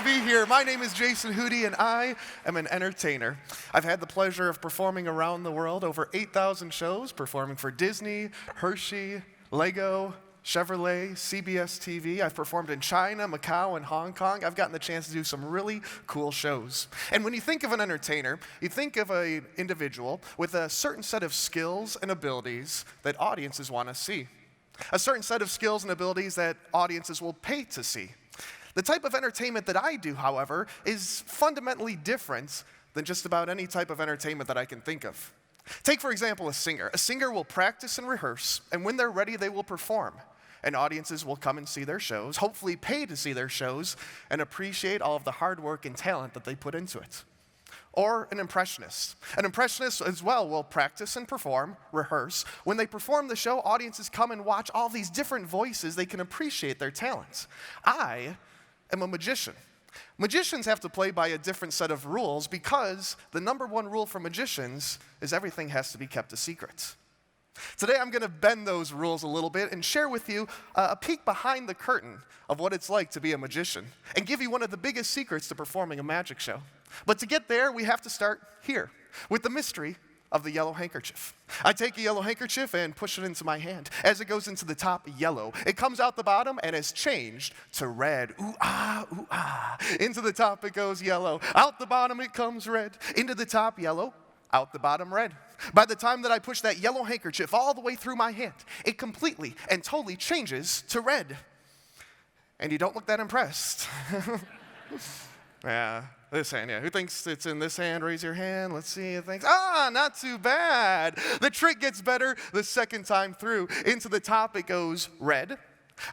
be here. My name is Jason Hudy, and I am an entertainer. I've had the pleasure of performing around the world, over 8,000 shows, performing for Disney, Hershey, Lego, Chevrolet, CBS TV. I've performed in China, Macau, and Hong Kong. I've gotten the chance to do some really cool shows. And when you think of an entertainer, you think of an individual with a certain set of skills and abilities that audiences want to see. A certain set of skills and abilities that audiences will pay to see. The type of entertainment that I do, however, is fundamentally different than just about any type of entertainment that I can think of. Take, for example, a singer. A singer will practice and rehearse, and when they're ready, they will perform. And audiences will come and see their shows, hopefully pay to see their shows, and appreciate all of the hard work and talent that they put into it. Or an impressionist. An impressionist as well will practice and perform, rehearse. When they perform the show, audiences come and watch all these different voices. They can appreciate their talents. I am a magician. Magicians have to play by a different set of rules because the number one rule for magicians is everything has to be kept a secret. Today I'm going to bend those rules a little bit and share with you a peek behind the curtain of what it's like to be a magician and give you one of the biggest secrets to performing a magic show. But to get there, we have to start here with the mystery of the yellow handkerchief. I take a yellow handkerchief and push it into my hand. As it goes into the top, yellow. It comes out the bottom and is changed to red. Ooh, ah, ooh, ah. Into the top, it goes yellow. Out the bottom, it comes red. Into the top, yellow. Out the bottom, red. By the time that I push that yellow handkerchief all the way through my hand, it completely and totally changes to red. And you don't look that impressed. Yeah, this hand, yeah. Who thinks it's in this hand? Raise your hand. Let's see. Thinks, not too bad. The trick gets better the second time through. Into the top, it goes red.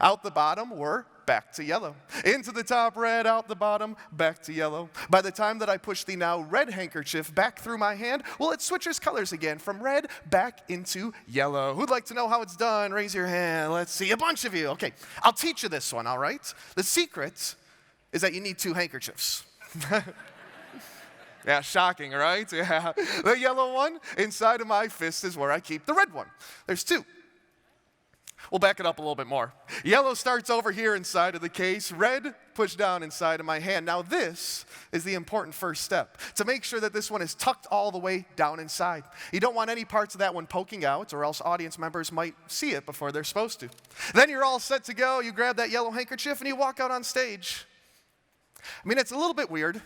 Out the bottom, we're back to yellow. Into the top, red. Out the bottom, back to yellow. By the time that I push the now red handkerchief back through my hand, well, it switches colors again from red back into yellow. Who'd like to know how it's done? Raise your hand. Let's see. A bunch of you. Okay, I'll teach you this one, all right? The secret is that you need two handkerchiefs. Yeah, shocking, right? Yeah. The yellow one inside of my fist is where I keep the red one. There's two. We'll back it up a little bit more. Yellow starts over here inside of the case. Red pushed down inside of my hand. Now this is the important first step, to make sure that this one is tucked all the way down inside. You don't want any parts of that one poking out, or else audience members might see it before they're supposed to. Then you're all set to go. You grab that yellow handkerchief and you walk out on stage. I mean, it's a little bit weird,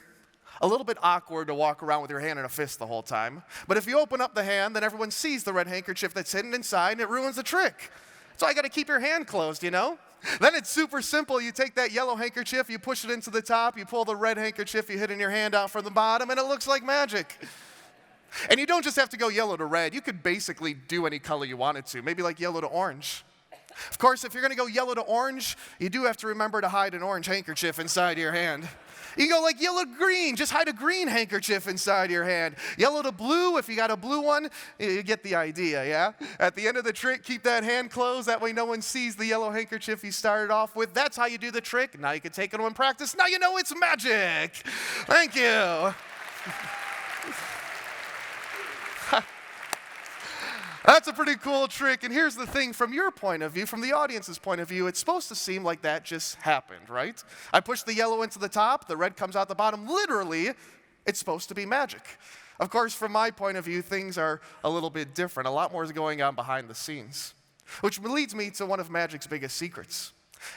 a little bit awkward to walk around with your hand in a fist the whole time. But if you open up the hand, then everyone sees the red handkerchief that's hidden inside, and it ruins the trick. So I got to keep your hand closed, you know? Then it's super simple. You take that yellow handkerchief, you push it into the top, you pull the red handkerchief you hid in your hand out from the bottom, and it looks like magic. And you don't just have to go yellow to red. You could basically do any color you wanted to, maybe like yellow to orange. Of course, if you're going to go yellow to orange, you do have to remember to hide an orange handkerchief inside your hand. You can go like yellow to green, just hide a green handkerchief inside your hand. Yellow to blue, if you got a blue one, you get the idea, yeah? At the end of the trick, keep that hand closed. That way no one sees the yellow handkerchief you started off with. That's how you do the trick. Now you can take it home and practice. Now you know it's magic. Thank you. That's a pretty cool trick, and here's the thing, from your point of view, from the audience's point of view, it's supposed to seem like that just happened, right? I push the yellow into the top, the red comes out the bottom. Literally, it's supposed to be magic. Of course, from my point of view, things are a little bit different. A lot more is going on behind the scenes, which leads me to one of magic's biggest secrets.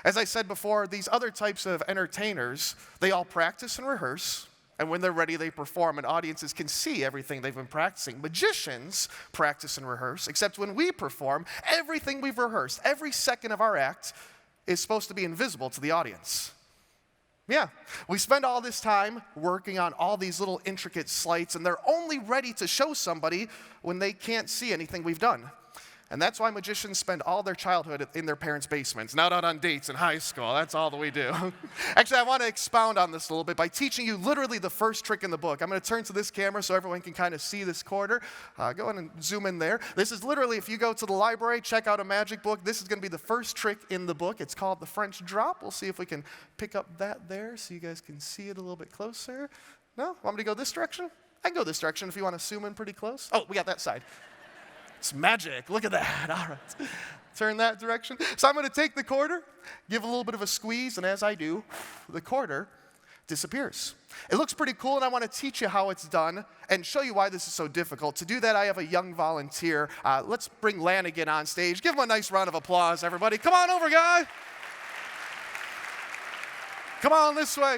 As I said before, these other types of entertainers, they all practice and rehearse. And when they're ready, they perform, and audiences can see everything they've been practicing. Magicians practice and rehearse, except when we perform, everything we've rehearsed, every second of our act, is supposed to be invisible to the audience. Yeah, we spend all this time working on all these little intricate sleights, and they're only ready to show somebody when they can't see anything we've done. And that's why magicians spend all their childhood in their parents' basements, not out on dates in high school. That's all that we do. Actually, I want to expound on this a little bit by teaching you literally the first trick in the book. I'm going to turn to this camera so everyone can kind of see this quarter. Go ahead and zoom in there. This is literally, if you go to the library, check out a magic book, this is going to be the first trick in the book. It's called the French drop. We'll see if we can pick up that there so you guys can see it a little bit closer. No? Want me to go this direction? I can go this direction if you want to zoom in pretty close. Oh, we got that side. It's magic. Look at that. All right. Turn that direction. So I'm going to take the quarter, give a little bit of a squeeze, and as I do, the quarter disappears. It looks pretty cool, and I want to teach you how it's done and show you why this is so difficult. To do that, I have a young volunteer. Let's bring Lanigan on stage. Give him a nice round of applause, everybody. Come on over, guy. Come on this way.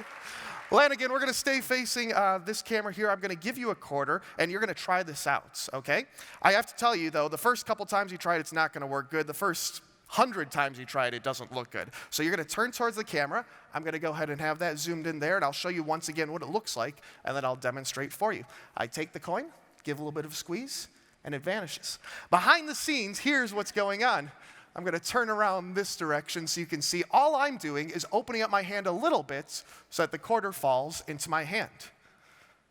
Lanigan, we're going to stay facing this camera here. I'm going to give you a quarter, and you're going to try this out, okay? I have to tell you, though, the first couple times you try it, it's not going to work good. The first 100 times you try it, it doesn't look good. So you're going to turn towards the camera. I'm going to go ahead and have that zoomed in there, and I'll show you once again what it looks like, and then I'll demonstrate for you. I take the coin, give a little bit of a squeeze, and it vanishes. Behind the scenes, here's what's going on. I'm going to turn around this direction so you can see all I'm doing is opening up my hand a little bit so that the quarter falls into my hand.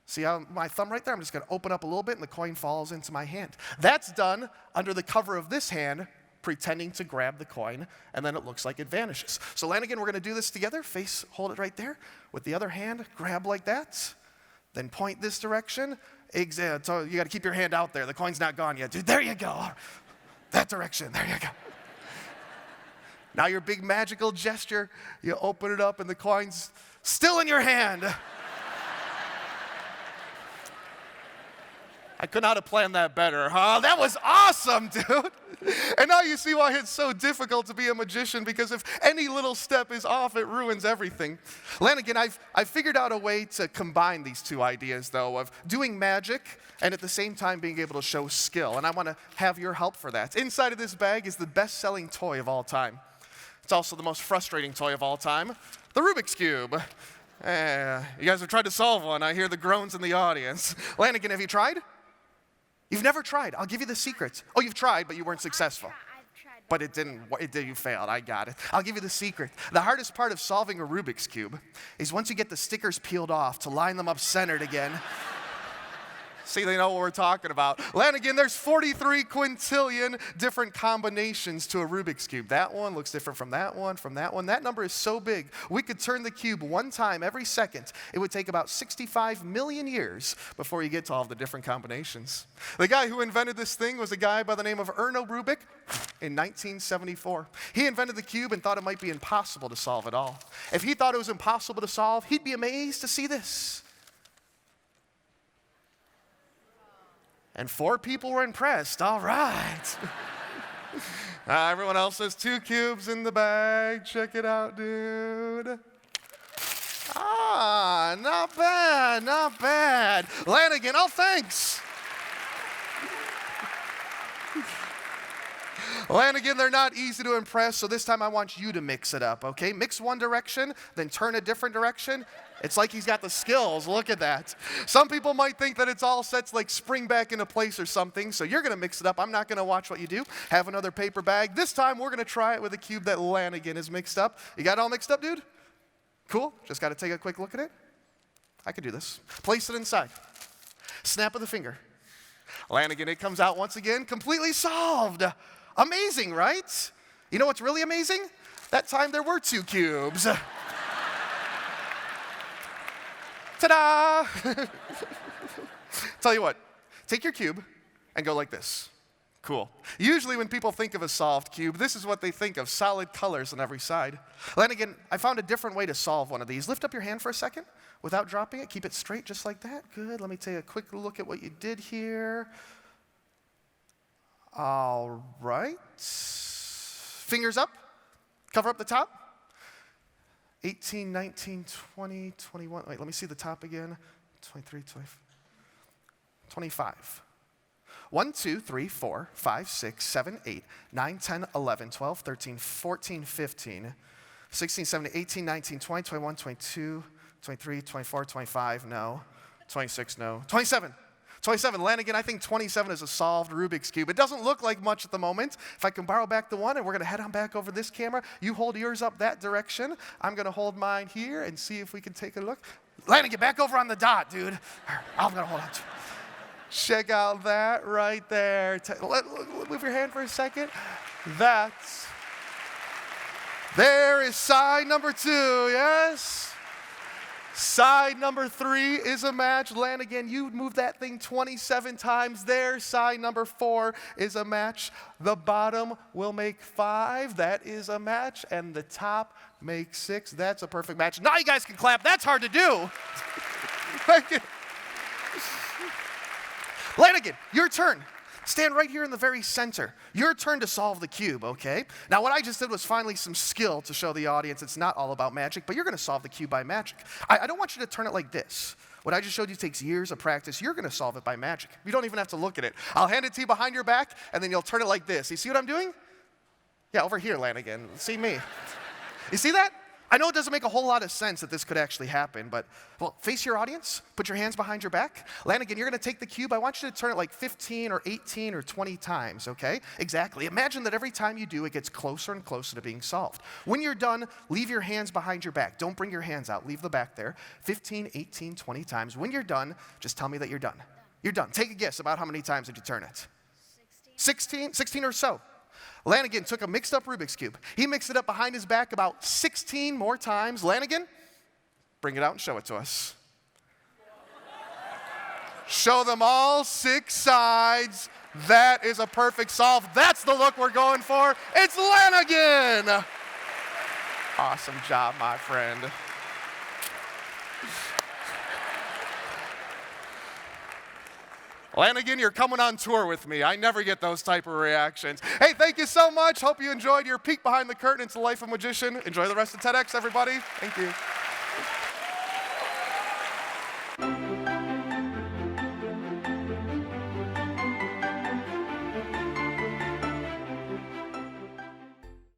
See how my thumb right there? I'm just going to open up a little bit and the coin falls into my hand. That's done under the cover of this hand, pretending to grab the coin, and then it looks like it vanishes. So Lanigan, we're going to do this together. Face, hold it right there. With the other hand, grab like that. Then point this direction. So you got to keep your hand out there. The coin's not gone yet, dude. There you go. That direction. There you go. Now your big magical gesture, you open it up and the coin's still in your hand. I could not have planned that better, huh? That was awesome, dude. And now you see why it's so difficult to be a magician, because if any little step is off, it ruins everything. Lanigan, I've figured out a way to combine these two ideas, though, of doing magic and at the same time being able to show skill. And I want to have your help for that. Inside of this bag is the best-selling toy of all time. It's also the most frustrating toy of all time, the Rubik's Cube. You guys have tried to solve one. I hear the groans in the audience. Lanigan, have you tried? You've never tried. I'll give you the secret. Oh, you've tried, but you weren't successful. I've tried. But it didn't, you failed. I got it. I'll give you the secret. The hardest part of solving a Rubik's Cube is once you get the stickers peeled off to line them up centered again. See, they know what we're talking about. Lanigan, there's 43 quintillion different combinations to a Rubik's Cube. That one looks different from that one, from that one. That number is so big, we could turn the cube one time every second. It would take about 65 million years before you get to all the different combinations. The guy who invented this thing was a guy by the name of Erno Rubik in 1974. He invented the cube and thought it might be impossible to solve at all. If he thought it was impossible to solve, he'd be amazed to see this. And 4 people were impressed. All right. Everyone else has 2 cubes in the bag. Check it out, dude. Not bad, not bad. Lanigan, oh, thanks. Lanigan, they're not easy to impress, so this time I want you to mix it up, okay? Mix one direction, then turn a different direction. It's like he's got the skills. Look at that. Some people might think that it's all sets like spring back into place or something, so you're going to mix it up. I'm not going to watch what you do. Have another paper bag. This time, we're going to try it with a cube that Lanigan has mixed up. You got it all mixed up, dude? Cool. Just got to take a quick look at it. I can do this. Place it inside. Snap of the finger. Lanigan, it comes out once again, completely solved. Amazing, right? You know what's really amazing? That time there were 2 cubes. Ta-da! Tell you what, take your cube and go like this. Cool. Usually when people think of a solved cube, this is what they think of, solid colors on every side. Lanigan, I found a different way to solve one of these. Lift up your hand for a second without dropping it. Keep it straight just like that. Good. Let me take a quick look at what you did here. All right. Fingers up. Cover up the top. 18, 19, 20, 21. Wait, let me see the top again. 23, 24, 25. 1, 2, 3, 4, 5, 6, 7, 8, 9, 10, 11, 12, 13, 14, 15, 16, 17, 18, 19, 20, 21, 22, 23, 24, 25, no. 26, no. 27. 27, Lanigan, I think 27 is a solved Rubik's Cube. It doesn't look like much at the moment. If I can borrow back the one, and we're going to head on back over this camera. You hold yours up that direction. I'm going to hold mine here and see if we can take a look. Lanigan, back over on the dot, dude. I'm going to hold on to it. Check out that right there. Move your hand for a second. There is side number 2, yes? Side number 3 is a match. Lanigan, you moved that thing 27 times there. Side number 4 is a match. The bottom will make 5. That is a match. And the top make 6. That's a perfect match. Now you guys can clap. That's hard to do. Thank you. Lanigan, your turn. Stand right here in the very center. Your turn to solve the cube, okay? Now, what I just did was finally some skill to show the audience it's not all about magic, but you're going to solve the cube by magic. I don't want you to turn it like this. What I just showed you takes years of practice. You're going to solve it by magic. You don't even have to look at it. I'll hand it to you behind your back, and then you'll turn it like this. You see what I'm doing? Yeah, over here, Lanigan. See me. You see that? I know it doesn't make a whole lot of sense that this could actually happen, but, well, face your audience. Put your hands behind your back. Lanigan, you're going to take the cube. I want you to turn it like 15 or 18 or 20 times, okay? Exactly. Imagine that every time you do, it gets closer and closer to being solved. When you're done, leave your hands behind your back. Don't bring your hands out. Leave the back there. 15, 18, 20 times. When you're done, just tell me that you're done. You're done. Take a guess about how many times did you turn it? 16? 16 or so. Lanigan took a mixed up Rubik's Cube. He mixed it up behind his back about 16 more times. Lanigan, bring it out and show it to us. Show them all 6 sides. That is a perfect solve. That's the look we're going for. It's Lanigan. Awesome job, my friend. Lanigan, you're coming on tour with me. I never get those type of reactions. Hey, thank you so much. Hope you enjoyed your peek behind the curtain into the life of a magician. Enjoy the rest of TEDx, everybody. Thank you.